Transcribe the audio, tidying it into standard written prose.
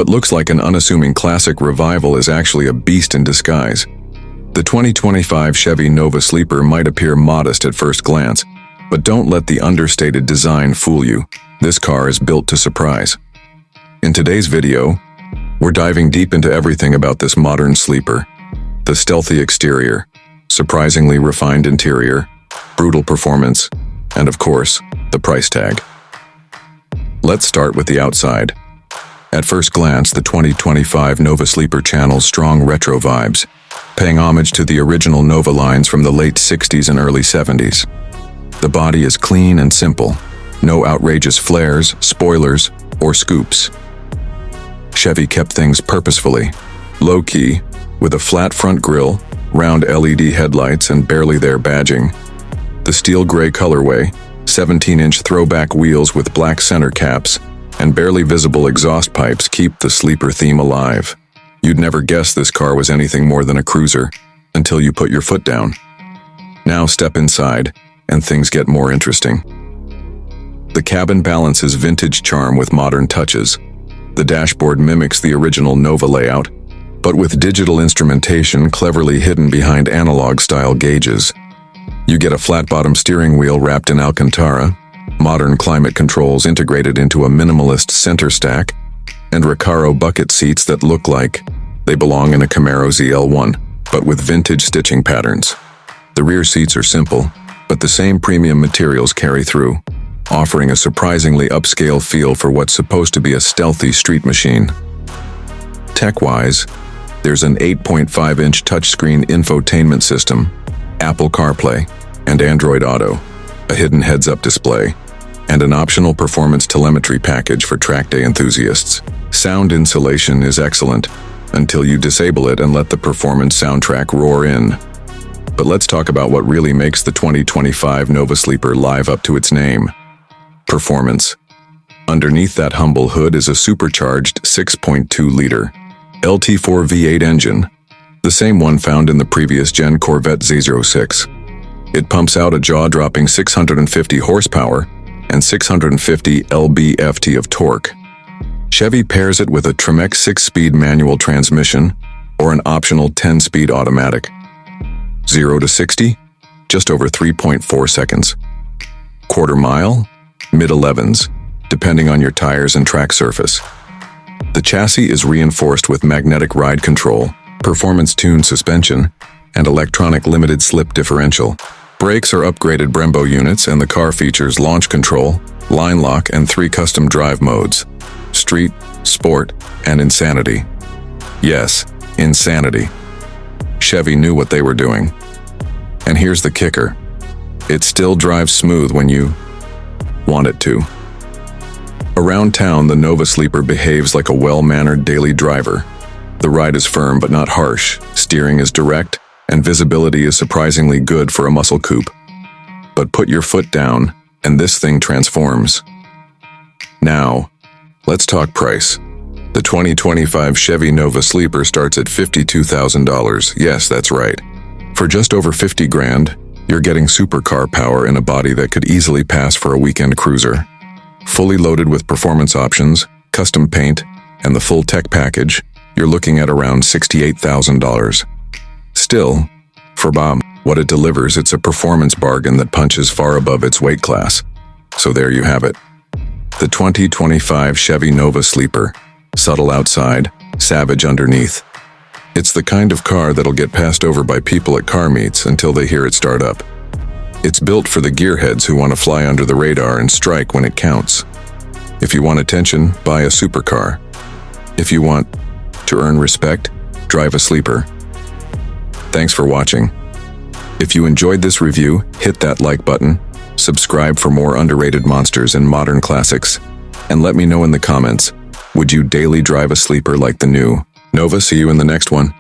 What looks like an unassuming classic revival is actually a beast in disguise. The 2025 Chevy Nova Sleeper might appear modest at first glance, but don't let the understated design fool you. This car is built to surprise. In today's video, we're diving deep into everything about this modern sleeper. The stealthy exterior, surprisingly refined interior, brutal performance, and of course, the price tag. Let's start with the outside. At first glance, the 2025 Nova Sleeper channels strong retro vibes, paying homage to the original Nova lines from the late 60s and early 70s. The body is clean and simple, no outrageous flares, spoilers, or scoops. Chevy kept things purposefully, low-key, with a flat front grille, round LED headlights, and barely there badging. The steel gray colorway, 17-inch throwback wheels with black center caps, and barely visible exhaust pipes keep the sleeper theme alive. You'd never guess this car was anything more than a cruiser until you put your foot down. Now step inside, and things get more interesting. The cabin balances vintage charm with modern touches. The dashboard mimics the original Nova layout, but with digital instrumentation cleverly hidden behind analog-style gauges. You get a flat-bottom steering wheel wrapped in Alcantara, modern climate controls integrated into a minimalist center stack, and Recaro bucket seats that look like they belong in a Camaro ZL1, but with vintage stitching patterns. The rear seats are simple, but the same premium materials carry through, offering a surprisingly upscale feel for what's supposed to be a stealthy street machine. Tech-wise, there's an 8.5-inch touchscreen infotainment system, Apple CarPlay, and Android Auto, a hidden heads-up display, and an optional performance telemetry package for track day enthusiasts. Sound insulation is excellent until you disable it and let the performance soundtrack roar in. But let's talk about what really makes the 2025 Nova Sleeper live up to its name: performance. Underneath that humble hood is a supercharged 6.2-liter LT4 V8 engine, the same one found in the previous gen Corvette Z06. It pumps out a jaw-dropping 650 horsepower and 650 lb-ft of torque. Chevy pairs it with a Tremec 6-speed manual transmission or an optional 10-speed automatic. 0 to 60, just over 3.4 seconds. Quarter mile, mid-11s, depending on your tires and track surface. The chassis is reinforced with magnetic ride control, performance-tuned suspension, and electronic limited slip differential. Brakes are upgraded Brembo units, and the car features launch control, line lock, and 3 custom drive modes: Street, Sport, and Insanity. Yes, Insanity. Chevy knew what they were doing. And here's the kicker: it still drives smooth when you want it to. Around town, the Nova Sleeper behaves like a well-mannered daily driver. The ride is firm but not harsh, steering is direct, and visibility is surprisingly good for a muscle coupe. But put your foot down, and this thing transforms. Now, let's talk price. The 2025 Chevy Nova Sleeper starts at $52,000. Yes, that's right. For just over 50 grand, you're getting supercar power in a body that could easily pass for a weekend cruiser. Fully loaded with performance options, custom paint, and the full tech package, you're looking at around $68,000. Still, for Bob, what it delivers, it's a performance bargain that punches far above its weight class. So there you have it. The 2025 Chevy Nova Sleeper. Subtle outside, savage underneath. It's the kind of car that'll get passed over by people at car meets until they hear it start up. It's built for the gearheads who want to fly under the radar and strike when it counts. If you want attention, buy a supercar. If you want to earn respect, drive a sleeper. Thanks for watching. If you enjoyed this review, hit that like button, subscribe for more underrated monsters and modern classics, and let me know in the comments, would you daily drive a sleeper like the new Nova? See you in the next one.